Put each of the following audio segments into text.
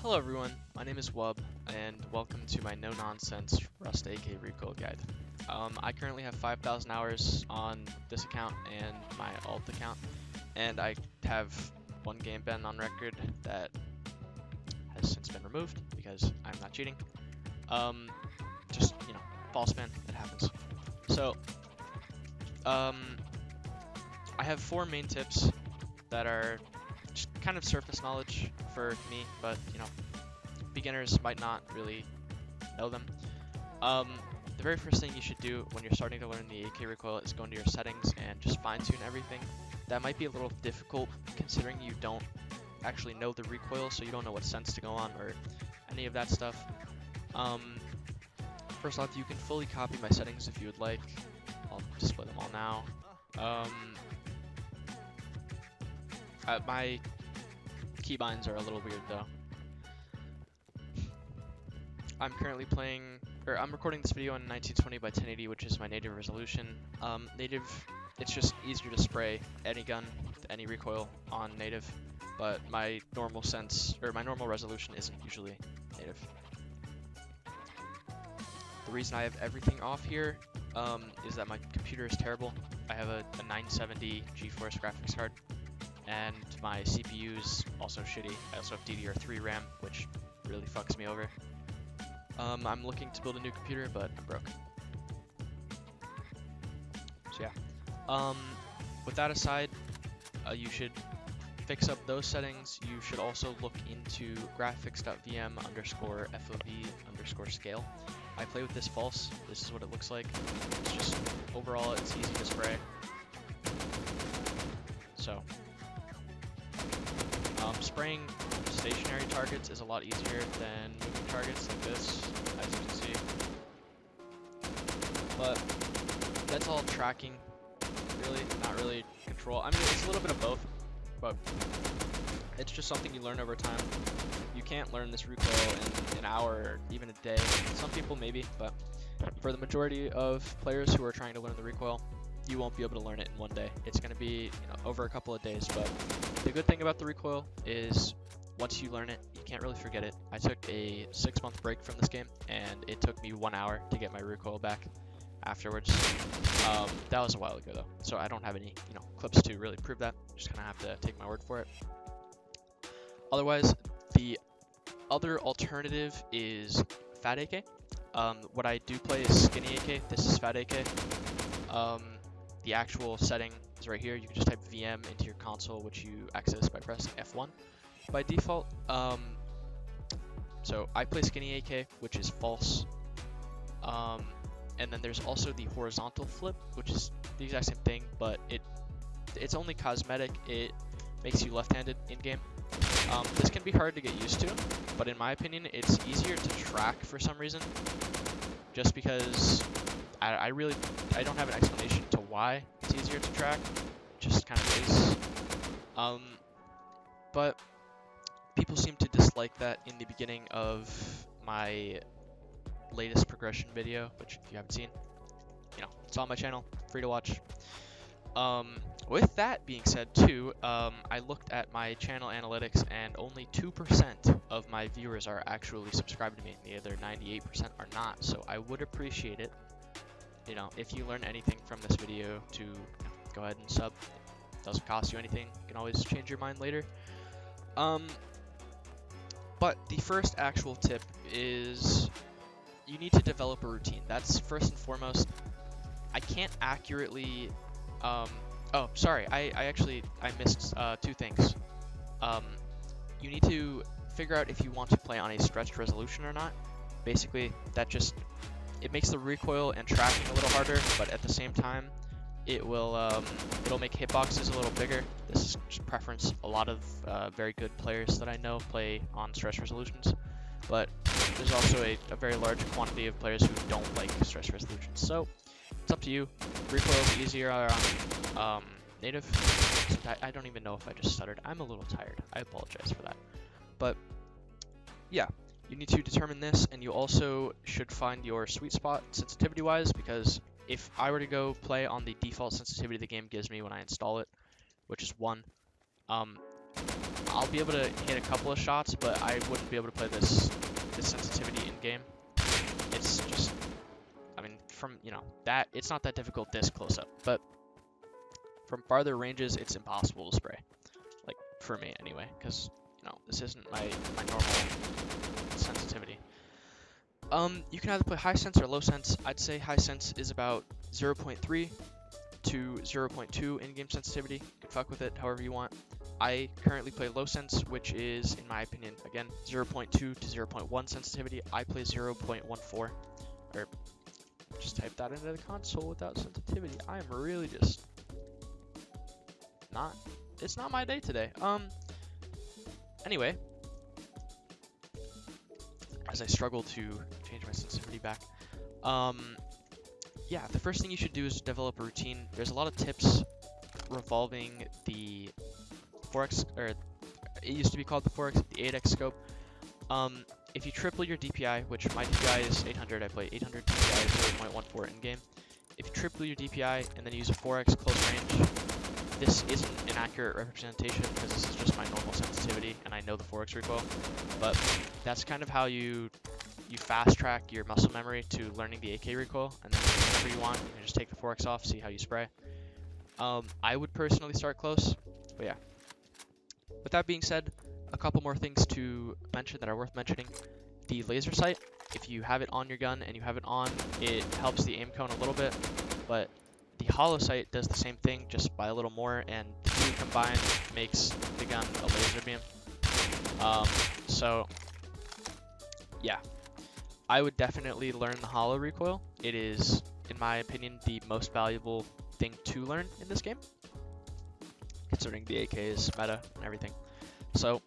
Hello everyone, my name is Wub, and welcome to my no-nonsense Rust AK Recoil guide. I currently have 5,000 hours on this account and my alt account, and I have one game ban on record that has since been removed because I'm not cheating. Just, false ban, it happens. So, I have 4 main tips that are just kind of surface knowledge for me, but beginners might not really know them. The very first thing you should do when you're starting to learn the AK recoil is go into your settings and just fine-tune everything. That might be a little difficult considering you don't actually know the recoil, so you don't know what sense to go on or any of that stuff. First off, you can fully copy my settings if you would like. I'll display them all now. My keybinds are a little weird though. I'm currently I'm recording this video in 1920 by 1080, which is my native resolution. Native, it's just easier to spray any gun with any recoil on native, but my normal resolution isn't usually native. The reason I have everything off here is that my computer is terrible. I have a 970 GeForce graphics card, and my CPU is also shitty. I also have DDR3 RAM, which really fucks me over. I'm looking to build a new computer, but I'm broke. So yeah. With that aside, you should fix up those settings. You should also look into graphics.vm_FOV_scale. I play with this false. This is what it looks like. It's just, overall, it's easy to spray. So, spraying stationary targets is a lot easier than moving targets like this, as you can see. But that's all tracking, really, not really control. I mean, it's a little bit of both, but it's just something you learn over time. You can't learn this recoil in an hour or even a day. Some people maybe, but for the majority of players who are trying to learn the recoil, you won't be able to learn it in one day. It's going to be over a couple of days, but the good thing about the recoil is once you learn it, you can't really forget it. I took a 6-month break from this game, and it took me 1 hour to get my recoil back afterwards. That was a while ago though, so I don't have any clips to really prove that. Just kind of have to take my word for it. Otherwise, the other alternative is Fat AK. What I do play is Skinny AK. This is Fat AK. The actual setting is right here. You can just type VM into your console, which you access by pressing F1 by default. So I play Skinny AK, which is false. And then there's also the horizontal flip, which is the exact same thing, but it's only cosmetic. It makes you left-handed in-game. This can be hard to get used to, but in my opinion, it's easier to track for some reason. Just because I don't have an explanation to why it's easier to track. It just kind of is. But people seem to dislike that in the beginning of my latest progression video, which if you haven't seen, it's on my channel, free to watch. With that being said too, I looked at my channel analytics and only 2% of my viewers are actually subscribed to me. The other 98% are not, so I would appreciate it, if you learn anything from this video, to go ahead and sub. It doesn't cost you anything. You can always change your mind later. But the first actual tip is you need to develop a routine. That's first and foremost. I can't accurately oh, sorry, I missed 2 things. You need to figure out if you want to play on a stretched resolution or not. Basically, it makes the recoil and tracking a little harder, but at the same time, it'll make hitboxes a little bigger. This is just preference. A lot of very good players that I know play on stretched resolutions, but there's also a very large quantity of players who don't like stretched resolutions. So it's up to you. Recoil is easier on native. I don't even know if I just stuttered. I'm a little tired. I apologize for that. But yeah, you need to determine this, and you also should find your sweet spot sensitivity-wise, because if I were to go play on the default sensitivity the game gives me when I install it, which is 1, I'll be able to hit a couple of shots, but I wouldn't be able to play this sensitivity in game. It's just, I mean, from, you know, that, it's not that difficult this close up, but from farther ranges, it's impossible to spray. Like, for me anyway, because, you know, this isn't my normal sensitivity. You can either play high sense or low sense. I'd say high sense is about 0.3 to 0.2 in-game sensitivity. You can fuck with it however you want. I currently play low sense, which is, in my opinion, again, 0.2 to 0.1 sensitivity. I play 0.14, or just type that into the console without sensitivity. I am really just not, it's not my day today. Anyway, as I struggle to change my sensitivity back, yeah, the first thing you should do is develop a routine. There's a lot of tips revolving the 4x, or it used to be called the 4x, the 8x scope. If you triple your DPI, which my DPI is 800, I play 800, DPI is 0.14 in game. If you triple your DPI and then use a 4x close range, this isn't an accurate representation because this is just my normal sensitivity and I know the 4x recoil, but that's kind of how you fast track your muscle memory to learning the AK recoil, and then whenever you want, you can just take the 4x off, see how you spray. I would personally start close, but yeah. With that being said, a couple more things to mention that are worth mentioning. The laser sight, if you have it on your gun and you have it on, it helps the aim cone a little bit, but the hollow sight does the same thing, just by a little more, and the two combined makes the gun a laser beam. So, yeah. I would definitely learn the hollow recoil. It is, in my opinion, the most valuable thing to learn in this game, considering the AK's meta and everything. So,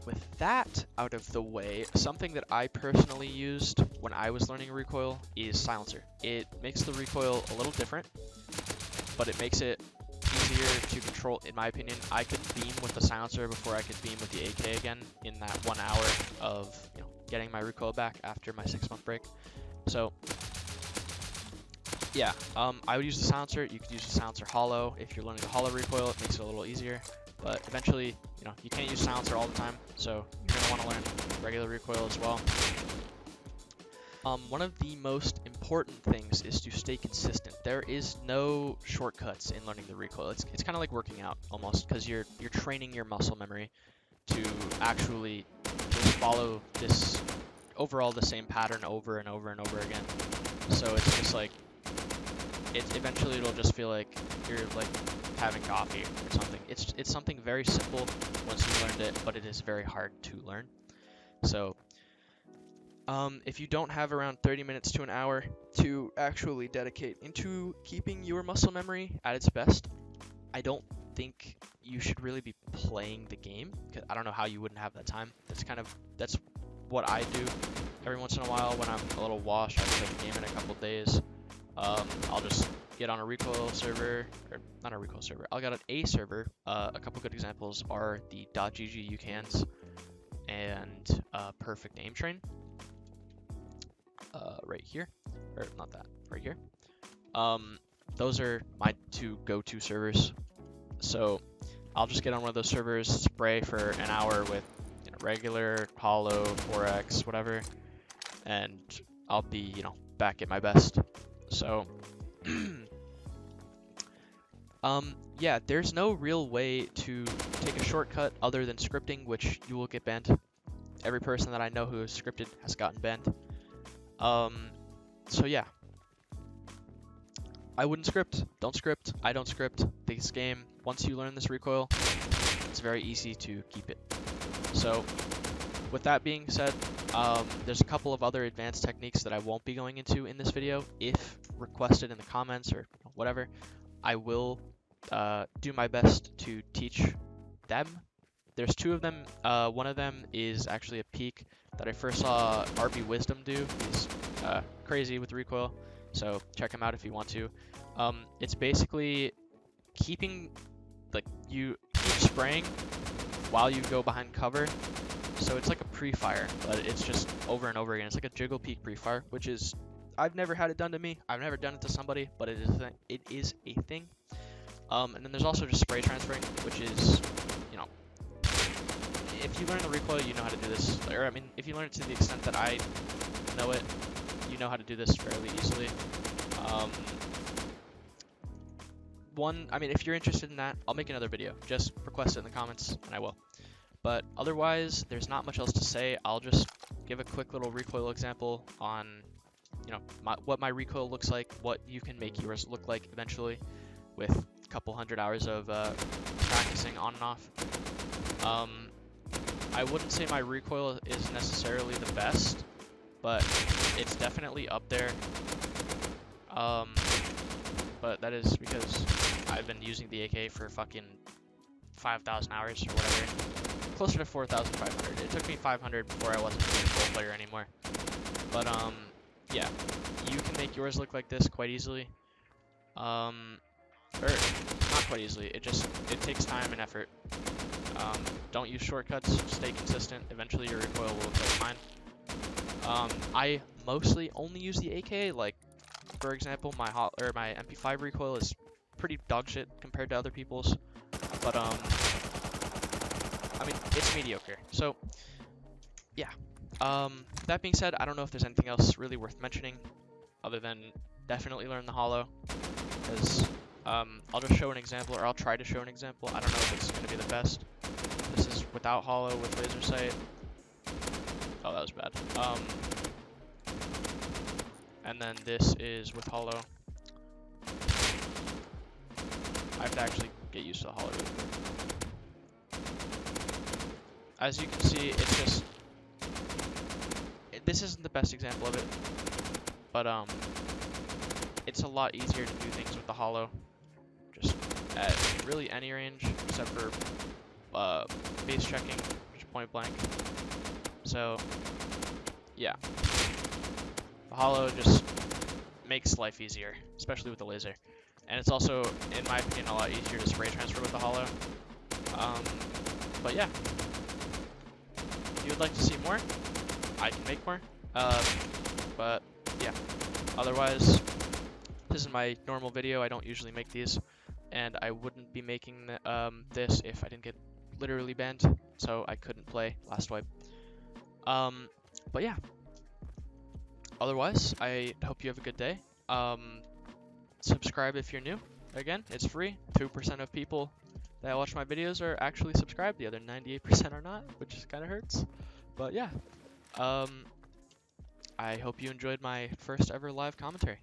with that out of the way, something that I personally used when I was learning recoil is silencer. It makes the recoil a little different, but it makes it easier to control, in my opinion. I could beam with the silencer before I could beam with the AK again in that 1 hour of, you know, getting my recoil back after my 6-month break. So, yeah, I would use the silencer. You could use the silencer hollow. If you're learning the hollow recoil, it makes it a little easier. But eventually, you know, you can't use silencer all the time, so you're going to want to learn regular recoil as well. One of the most important things is to stay consistent. There is no shortcuts in learning the recoil. It's kind of like working out almost, because you're training your muscle memory to actually just follow this overall the same pattern over and over and over again. So it's just like eventually it'll just feel like you're like having coffee or something. It's something very simple once you've learned it, but it is very hard to learn. So if you don't have around 30 minutes to an hour to actually dedicate into keeping your muscle memory at its best, I don't think you should really be playing the game, because I don't know how you wouldn't have that time. That's what I do every once in a while when I'm a little washed. I haven't played the game in a couple days. I'll just get on a recoil server, or not a recoil server, I'll get on a server. A couple good examples are the .gg UCANs and Perfect Aim Train. Right here, or not that, right here. Those are my two go-to servers. So I'll just get on one of those servers, spray for an hour with, you know, regular, hollow, 4x, whatever, and I'll be, you know, back at my best. So, yeah, there's no real way to take a shortcut other than scripting, which you will get banned. Every person that I know who has scripted has gotten banned. So yeah, I wouldn't script. Don't script. I don't script. This game, once you learn this recoil, it's very easy to keep it. So with that being said, there's a couple of other advanced techniques that I won't be going into in this video. If requested in the comments or whatever, I will do my best to teach them. There's two of them. One of them is actually a peak that I first saw RB Wisdom do. He's crazy with recoil, so check him out if you want to. It's basically keeping, like, you keep spraying while you go behind cover. So it's like a pre-fire, but it's just over and over again. It's like a jiggle peak pre-fire, which is, I've never had it done to me. I've never done it to somebody, but it is a thing. And then there's also just spray transferring, which is, you know, if you learn the recoil, you know how to do this. Or I mean, if you learn it to the extent that I know it, you know how to do this fairly easily. I mean, if you're interested in that, I'll make another video. Just request it in the comments, and I will. But otherwise, there's not much else to say. I'll just give a quick little recoil example on, you know, what my recoil looks like, what you can make yours look like eventually, with a couple hundred hours of practicing on and off. I wouldn't say my recoil is necessarily the best, but it's definitely up there. But that is because I've been using the AK for fucking 5,000 hours or whatever. Closer to 4,500. It took me 500 before I wasn't really a pro player anymore. But yeah, you can make yours look like this quite easily. Or not quite easily. It takes time and effort. Don't use shortcuts. Stay consistent. Eventually your recoil will look like mine. I mostly only use the AK. Like, for example, my MP5 recoil is pretty dog shit compared to other people's. But I mean, it's mediocre. So yeah. That being said, I don't know if there's anything else really worth mentioning other than definitely learn the holo, because I'll just show an example, or I'll try to show an example. I don't know if it's going to be the best. This is without holo with laser sight. Oh, that was bad. And then this is with holo. I have to actually get used to the holo really quick. As you can see, it's just... This isn't the best example of it, but it's a lot easier to do things with the holo. Just at really any range, except for base checking, just point blank. So, yeah. The holo just makes life easier, especially with the laser. And it's also, in my opinion, a lot easier to spray transfer with the holo. But yeah. If you would like to see more, I can make more. But yeah. Otherwise, this is my normal video. I don't usually make these. And I wouldn't be making this if I didn't get literally banned. So I couldn't play last wipe. But yeah. Otherwise, I hope you have a good day. Subscribe if you're new. Again, it's free. 2% of people that watch my videos are actually subscribed. The other 98% are not, which kind of hurts. But yeah. I hope you enjoyed my first ever live commentary.